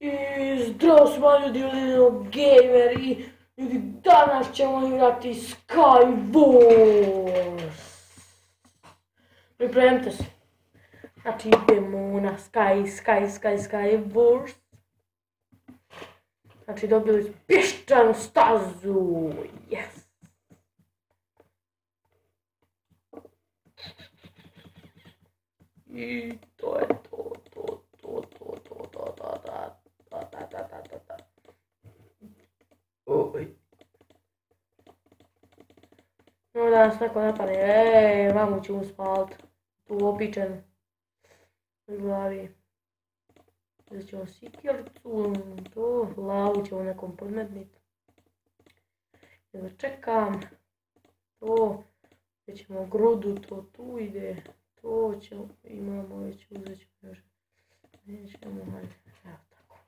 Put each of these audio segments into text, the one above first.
I zdravo svima ljudi, gamer i ljudi, danas ćemo igrati Skywars. Pripremite se. Znači idemo na Skywars. Znači dobili smo pješčanu stazu. Yes. I to je to. No da nas neko napade, mamu ću spalit, tu opičenu u glavi. Uzet ćemo sikircu, to, glavu ćemo nekom podmetnit. Jedno čekam, to, uzet ćemo grudu, to tu ide, to ćemo, imamo već, uzet ćemo još, nećemo, hajde, evo tako.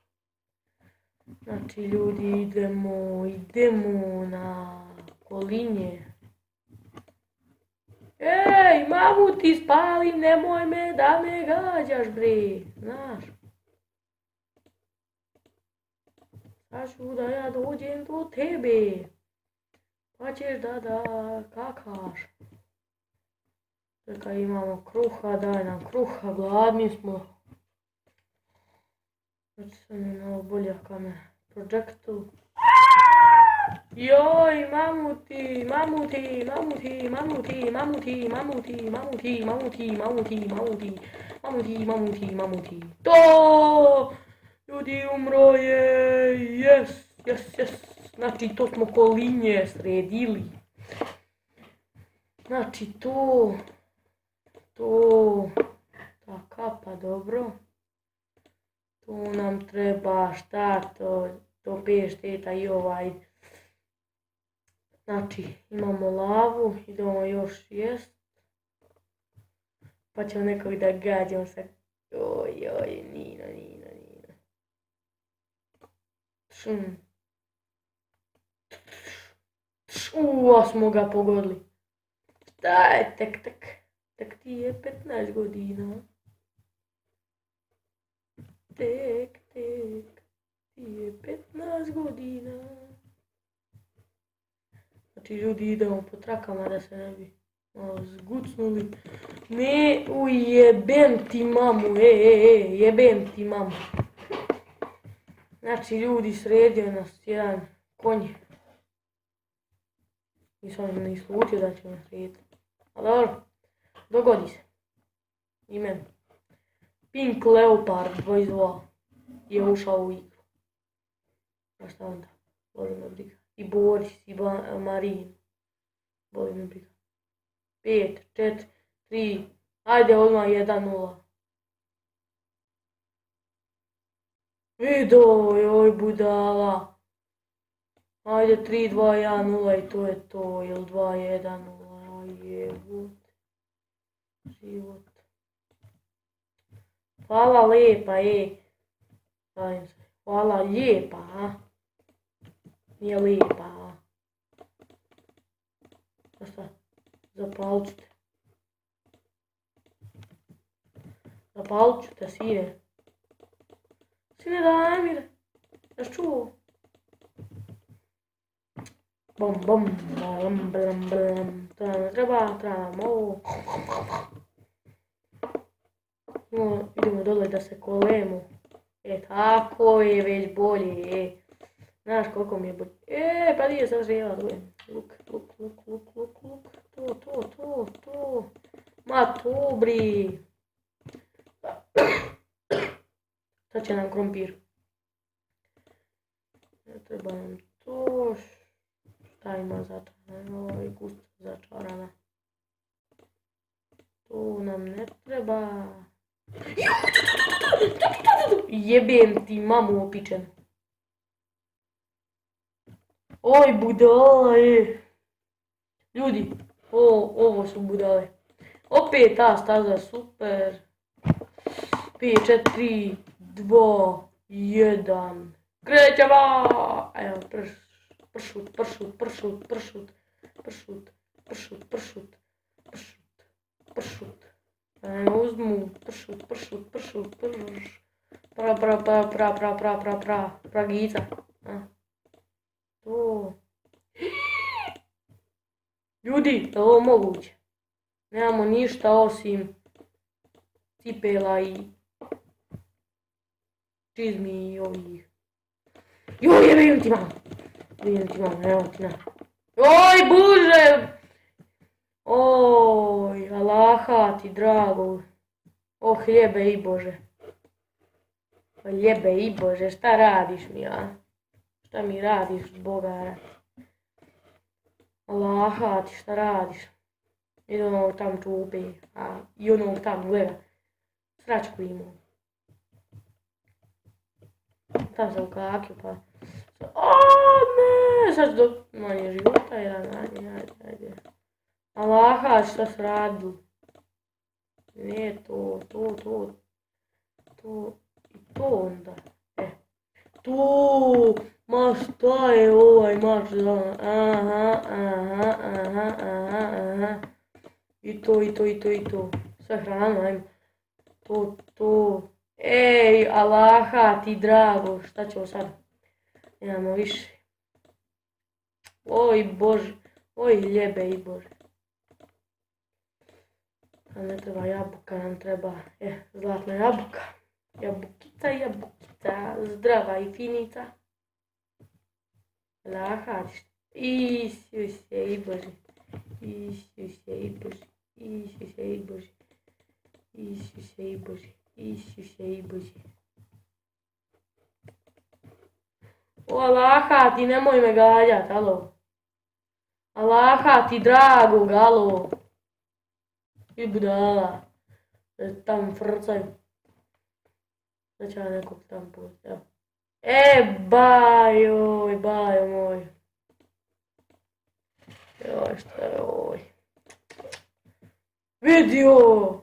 Znači ljudi idemo na kolinje. Ej, mamu ti spali, nemoj me da me gađaš bre, znaš. Sad ću da ja dođem do tebe, pa ćeš da kakaš. Čekaj, imamo kruha, daj nam kruha, gladni smo. Znači sam je malo bolja kamer, projektu. Joj, mamuti. To! Ljudi, umro je, yes. Znači, to smo kolinje sredili. Znači, to, ta kapa, dobro. Tu nam treba šta, to pešteta i ovaj. Znači, imamo lavu, idemo još jest. Pa ćemo nekog da gađamo sa... Oj, Nina. Smo ga pogodili. Šta je tek ti je 15 godina. Tek ti je 15 godina. Znači ljudi idemo po trakama da se ne bi malo zgucnuli. Ne, jebem ti mamu, jebem ti mamu. Znači ljudi, sredio nas jedan konj. Nisam ni slutio da će me srediti. Ali dobro, dogodi se. I meni. Pink Leopard 22 je ušao u igru. A šta onda? Boli me briga. I Boris, i Marin. Boli me briga. 5, 4, 3, ajde odmah 1-0. Vido, joj budala. Ajde 3, 2, 1, 0 i to je to. Ili 2, 1, 0. Aj jebut. Život. Hvala lijepa, Hvala lijepa, a? Nije lijepa, a? A šta? Zapalit ću te. Zapalit ću te, sine. Sine, daj mi. Jaš čuo? Bom, blam. Trebam ovo. Idemo dole da se kolemo. Tako je već bolje, Znaš koliko mi je bolje. Pa nije sad žela dole. Luk. To. Ma to bri. Sad će nam krompir. Ne treba nam to. Šta ima začarana? Ovo je gusto začarana. To nam ne treba. Jebem ti mamu opičenu. Oj budala je. Ljudi, ovo su budale. Opet ta staza super. 5, 4, 2, 1. Krećemo! Evo, pršut. Uzmu, pršut. Pragica. To. Ljudi, je ovo moguće? Nemamo ništa osim cipela i čizmi i ovih. Joj, vidim ti mam! Vidim ti mam, evo ti na. Oj, Bože! Oj, Allaha ti drago. Oh, ljebe i Bože. Ljebe i Bože, šta radiš mi, a? Šta mi radiš, Bogara? Allaha ti, šta radiš? I onog tam čupi, a i onog tam gleda. Sračku imao. Tam sam ukakio, pa... Aaaa, ne! Sad ću do manje života, jedan, ajde. Allaha, šta su radili? Ne, to, i to onda. Tu, ma šta je ovaj mač za... Aha. I to. Sve hrana, ajmo. To. Ej, Allaha ti drago, šta ćemo sad? Nemamo više. Oj Bože, oj ljebe i Bože. Nam ne treba jabuka, nam treba zlatna jabuka. Jabukica, zdrava i finica. Allaha, Isuse i Bože. O Allaha ti nemoj me gađat, alo. Allaha ti dragog, alo. I budala. Tam frcaju. Sad ću ja nekog tam put, evo. Bajo moj. Joj, šta je ovoj? Vidio!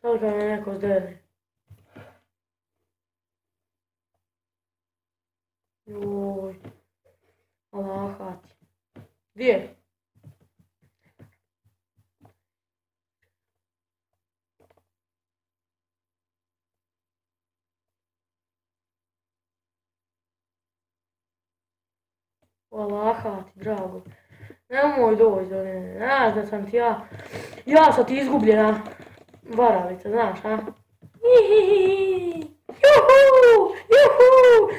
Sad kad me neko zderne. Joj. Allaha ti. Gdje? Allaha ti, drago. Nemoj doći do mene, znaš da sam ti ja sam ti izgubljena varalica, znaš, a? Juhu!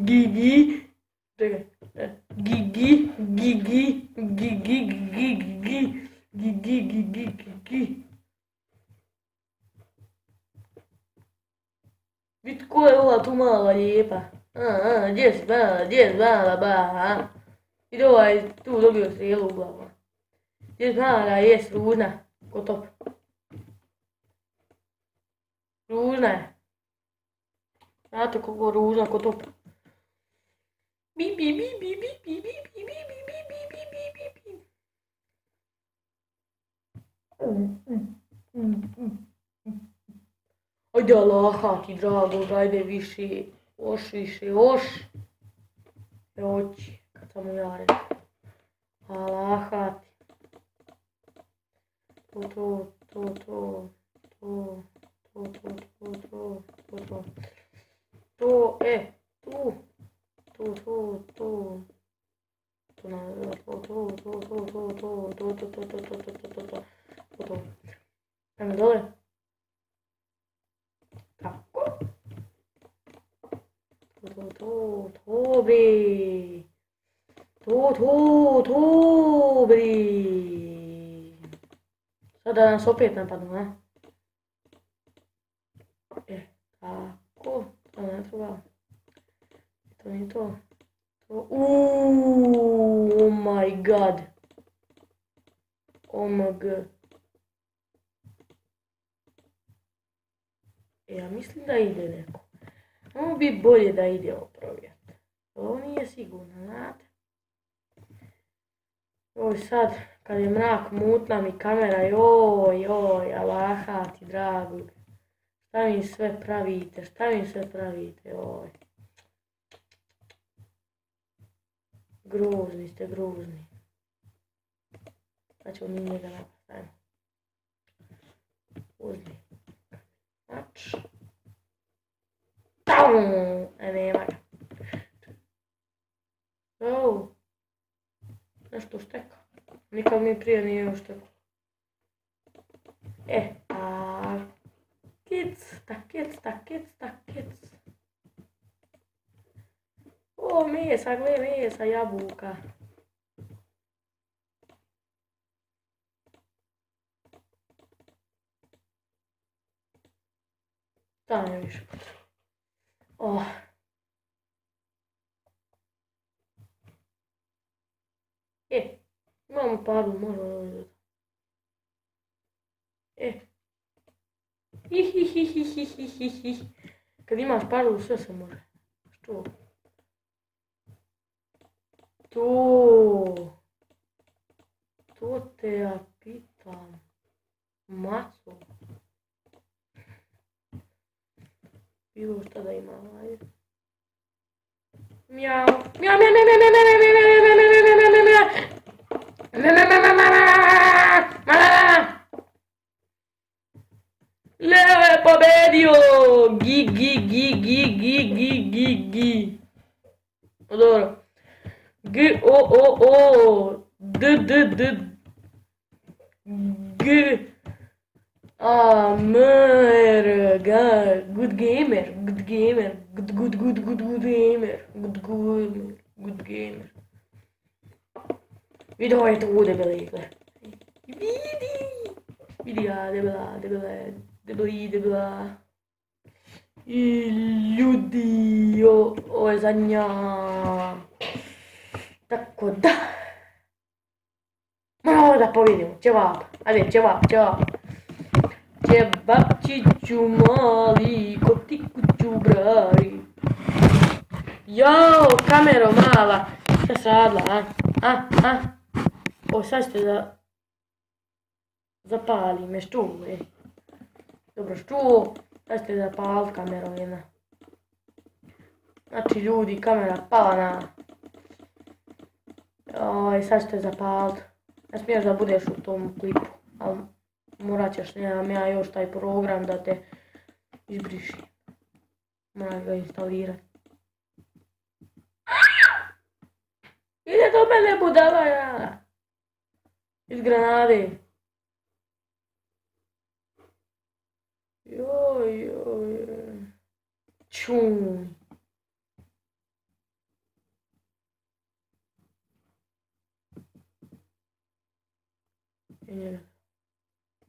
Gigi. Čekaj. Gigi. Vid ko je ova tu mala lijepa? Gdje si mala ba? I ovaj tu dobio strijelu u glavu. Gdje si mala jest ružna, ko top. Ružna je. Znate koliko ružna ko top. Ajde Allaha ti drago, ajde više, još. Oći, kad sam u jaren. Allaha ti. To. Ajmo dole. Tako. To bre. To bre. Sada nas opet napadnu, a? Tako. To ne treba. To nije to. Oh my god. OMG. Ja mislim da ide neko. Ovo bi bolje da ide ovo provjeriti. Ovo nije sigurno, znate. Joj sad, kad je mrak, mutna mi kamera, joj, Allaha ti drago. Šta mi sve pravite, joj. Grozni ste, grozni. Sad ćemo mi njega napraviti. Uzmi. Znači. Nema ga. O, nešto šteka. Nikad mi prije nije uštekao. Takec. O, mesa, gle, mesa, jabuka. Da ne više. Imamo padu, možemo vidjeti. Kad imaš padu, sve se može. Što? To te ja pitam. Maco. Bilo šta da ima, ajde. Mjau. Mjau, mjau, mjau, mjau, mjau, mjau, mjau, mjau. Leo je pobedio! Gi. Dobro. Good gamer. Vidi ovo je tu debeli, gle. Vidi ja, debela. I ljudi, ovo je zadnja. Tako da. Moramo da pobjedimo, ćevap. Ajde, ćevap. Ćevapčiću mali, ko ti kuću brari. Jao, kamero mala. Šta se radila, O, sad ćete da zapali me, što? Dobro, što? Sad ćete zapalit kameru jedna. Znači ljudi, kamera pala na... sad ćete zapalit. Ne smiješ da budeš u tom klipu, ali morat ćeš, nemam ja još taj program da te izbriši. Moram ga instalirati. Ide do mene budala ja! Iz granade. Joj. Čum.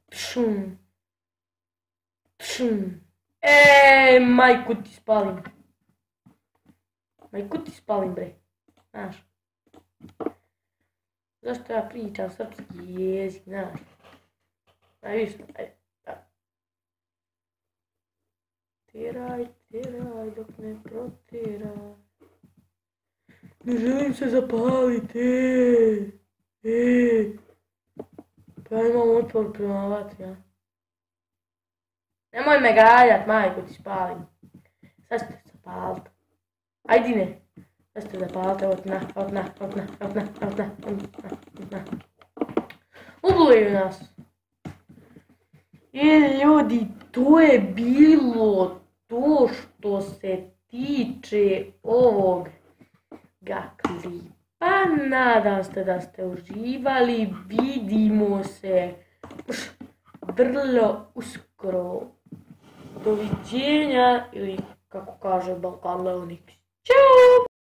Pšum. Majku ti spalim. Bre. Znaš. Zašto ja pričam srpski jezik, znaš. Najviše, ajde. Teraj, dok ne proteraj. Ne želim se zapaliti, Pa ja imam otpor prema vatri, ja. Nemoj me galjat, majko, ti spalim. Sad ćete zapalit. Ajdine. Sad ćete zapalit, otna. Ubluju nas. Ljudi, to je bilo to što se tiče ovog klipa. Nadam se da ste uživali. Vidimo se vrlo uskoro. Doviđenja ili kako kaže Balkan Leonik. Ćao!